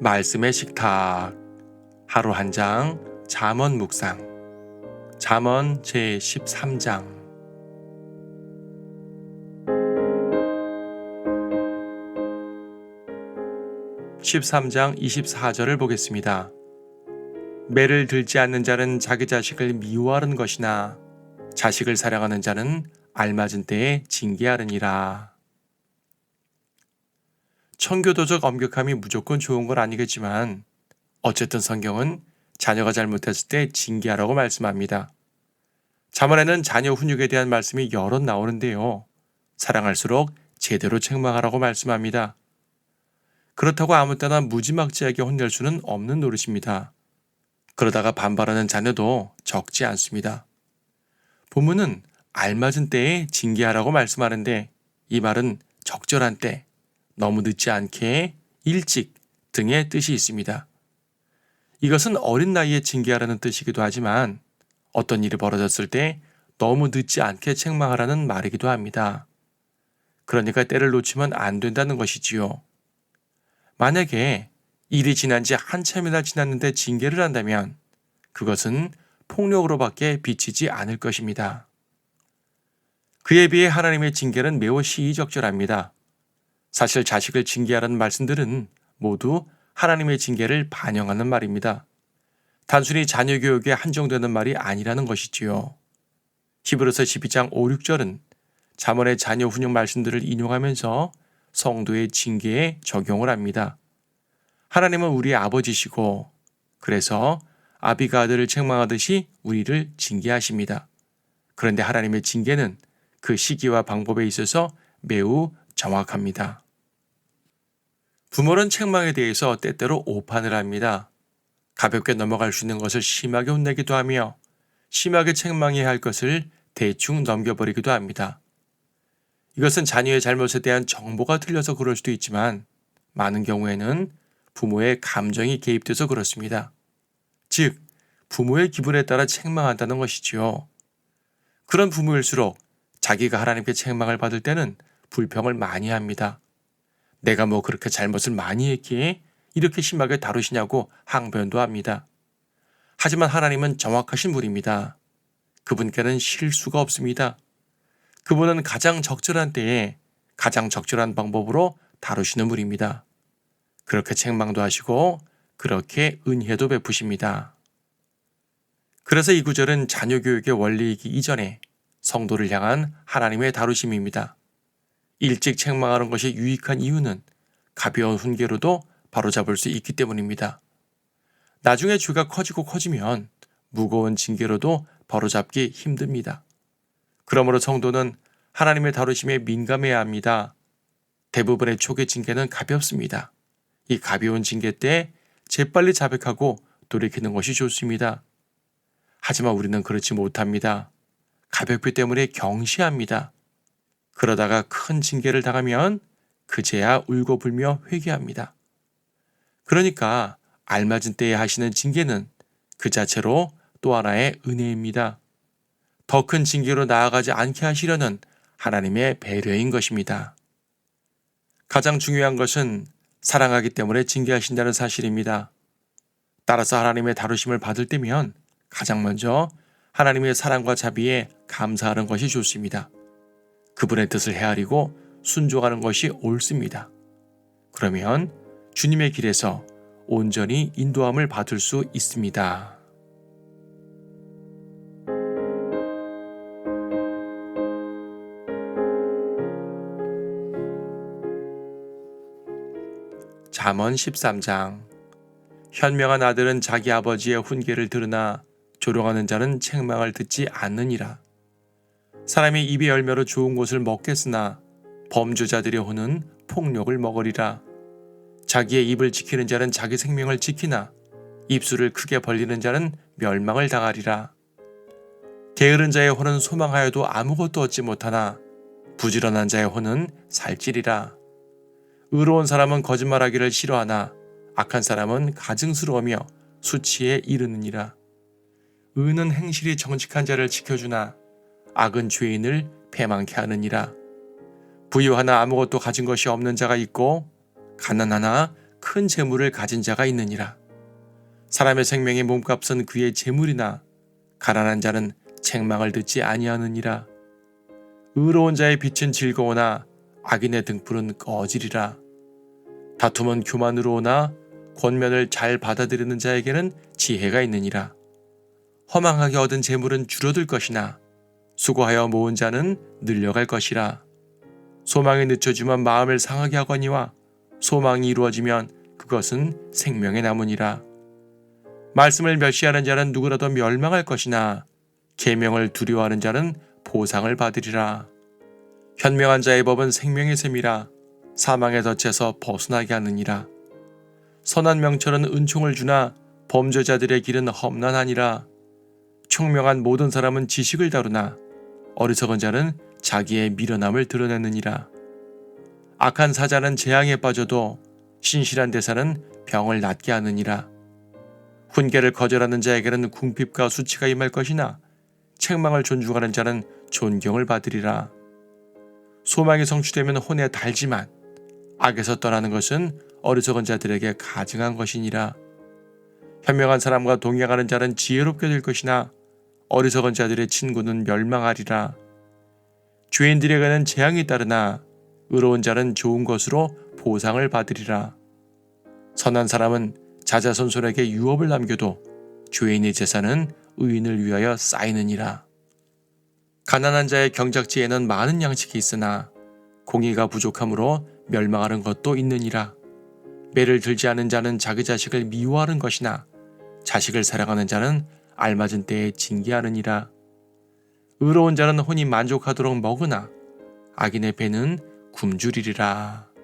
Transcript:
말씀의 식탁. 하루 한 장 잠언 묵상. 잠언 제13장. 13장 24절을 보겠습니다. 매를 들지 않는 자는 자기 자식을 미워하는 것이나 자식을 사랑하는 자는 알맞은 때에 징계하느니라. 청교도적 엄격함이 무조건 좋은 건 아니겠지만 어쨌든 성경은 자녀가 잘못했을 때 징계하라고 말씀합니다. 잠언에는 자녀 훈육에 대한 말씀이 여럿 나오는데요. 사랑할수록 제대로 책망하라고 말씀합니다. 그렇다고 아무 때나 무지막지하게 혼낼 수는 없는 노릇입니다. 그러다가 반발하는 자녀도 적지 않습니다. 본문은 알맞은 때에 징계하라고 말씀하는데 이 말은 적절한 때, 너무 늦지 않게, 일찍 등의 뜻이 있습니다. 이것은 어린 나이에 징계하라는 뜻이기도 하지만 어떤 일이 벌어졌을 때 너무 늦지 않게 책망하라는 말이기도 합니다. 그러니까 때를 놓치면 안 된다는 것이지요. 만약에 일이 지난 지 한참이나 지났는데 징계를 한다면 그것은 폭력으로밖에 비치지 않을 것입니다. 그에 비해 하나님의 징계는 매우 시의적절합니다. 사실 자식을 징계하라는 말씀들은 모두 하나님의 징계를 반영하는 말입니다. 단순히 자녀 교육에 한정되는 말이 아니라는 것이지요. 히브리서 12장 5, 6절은 잠언의 자녀 훈육 말씀들을 인용하면서 성도의 징계에 적용을 합니다. 하나님은 우리의 아버지시고 그래서 아비가 아들을 책망하듯이 우리를 징계하십니다. 그런데 하나님의 징계는 그 시기와 방법에 있어서 매우 정확합니다. 부모는 책망에 대해서 때때로 오판을 합니다. 가볍게 넘어갈 수 있는 것을 심하게 혼내기도 하며 심하게 책망해야 할 것을 대충 넘겨버리기도 합니다. 이것은 자녀의 잘못에 대한 정보가 틀려서 그럴 수도 있지만 많은 경우에는 부모의 감정이 개입돼서 그렇습니다. 즉, 부모의 기분에 따라 책망한다는 것이지요. 그런 부모일수록 자기가 하나님께 책망을 받을 때는 불평을 많이 합니다. 내가 뭐 그렇게 잘못을 많이 했기에 이렇게 심하게 다루시냐고 항변도 합니다. 하지만 하나님은 정확하신 분입니다. 그분께는 실수가 없습니다. 그분은 가장 적절한 때에 가장 적절한 방법으로 다루시는 분입니다. 그렇게 책망도 하시고 그렇게 은혜도 베푸십니다. 그래서 이 구절은 자녀 교육의 원리이기 이전에 성도를 향한 하나님의 다루심입니다. 일찍 책망하는 것이 유익한 이유는 가벼운 훈계로도 바로잡을 수 있기 때문입니다. 나중에 죄가 커지고 커지면 무거운 징계로도 바로잡기 힘듭니다. 그러므로 성도는 하나님의 다루심에 민감해야 합니다. 대부분의 초기 징계는 가볍습니다. 이 가벼운 징계 때 재빨리 자백하고 돌이키는 것이 좋습니다. 하지만 우리는 그렇지 못합니다. 가볍기 때문에 경시합니다. 그러다가 큰 징계를 당하면 그제야 울고불며 회개합니다. 그러니까 알맞은 때에 하시는 징계는 그 자체로 또 하나의 은혜입니다. 더 큰 징계로 나아가지 않게 하시려는 하나님의 배려인 것입니다. 가장 중요한 것은 사랑하기 때문에 징계하신다는 사실입니다. 따라서 하나님의 다루심을 받을 때면 가장 먼저 하나님의 사랑과 자비에 감사하는 것이 좋습니다. 그분의 뜻을 헤아리고 순종하는 것이 옳습니다. 그러면 주님의 길에서 온전히 인도함을 받을 수 있습니다. 잠언 13장. 현명한 아들은 자기 아버지의 훈계를 들으나 조롱하는 자는 책망을 듣지 않느니라. 사람이 입의 열매로 좋은 것을 먹겠으나 범죄자들의 혼은 폭력을 먹으리라. 자기의 입을 지키는 자는 자기 생명을 지키나 입술을 크게 벌리는 자는 멸망을 당하리라. 게으른 자의 혼은 소망하여도 아무것도 얻지 못하나 부지런한 자의 혼은 살찌리라. 의로운 사람은 거짓말하기를 싫어하나 악한 사람은 가증스러우며 수치에 이르느니라. 의는 행실이 정직한 자를 지켜주나 악은 죄인을 패망케 하느니라. 부유하나 아무것도 가진 것이 없는 자가 있고 가난하나 큰 재물을 가진 자가 있느니라. 사람의 생명의 몸값은 그의 재물이나 가난한 자는 책망을 듣지 아니하느니라. 의로운 자의 빛은 즐거우나 악인의 등불은 꺼지리라. 다툼은 교만으로 오나 권면을 잘 받아들이는 자에게는 지혜가 있느니라. 허망하게 얻은 재물은 줄어들 것이나 수고하여 모은 자는 늘려갈 것이라. 소망이 늦춰지면 마음을 상하게 하거니와 소망이 이루어지면 그것은 생명의 나무니라. 말씀을 멸시하는 자는 누구라도 멸망할 것이나 계명을 두려워하는 자는 보상을 받으리라. 현명한 자의 법은 생명의 샘이라 사망의 덫에서 벗어나게 하느니라. 선한 명철은 은총을 주나 범죄자들의 길은 험난하니라. 총명한 모든 사람은 지식을 다루나 어리석은 자는 자기의 미련함을 드러내느니라. 악한 사자는 재앙에 빠져도 신실한 대사는 병을 낫게 하느니라. 훈계를 거절하는 자에게는 궁핍과 수치가 임할 것이나 책망을 존중하는 자는 존경을 받으리라. 소망이 성취되면 혼에 달지만 악에서 떠나는 것은 어리석은 자들에게 가증한 것이니라. 현명한 사람과 동행하는 자는 지혜롭게 될 것이나 어리석은 자들의 친구는 멸망하리라. 죄인들에게는 재앙이 따르나 의로운 자는 좋은 것으로 보상을 받으리라. 선한 사람은 자자손손에게 유업을 남겨도 죄인의 재산은 의인을 위하여 쌓이느니라. 가난한 자의 경작지에는 많은 양식이 있으나 공의가 부족함으로 멸망하는 것도 있느니라. 매를 들지 않은 자는 자기 자식을 미워하는 것이나 자식을 사랑하는 자는 알맞은 때에 징계하느니라. 의로운 자는 혼이 만족하도록 먹으나 악인의 배는 굶주리리라.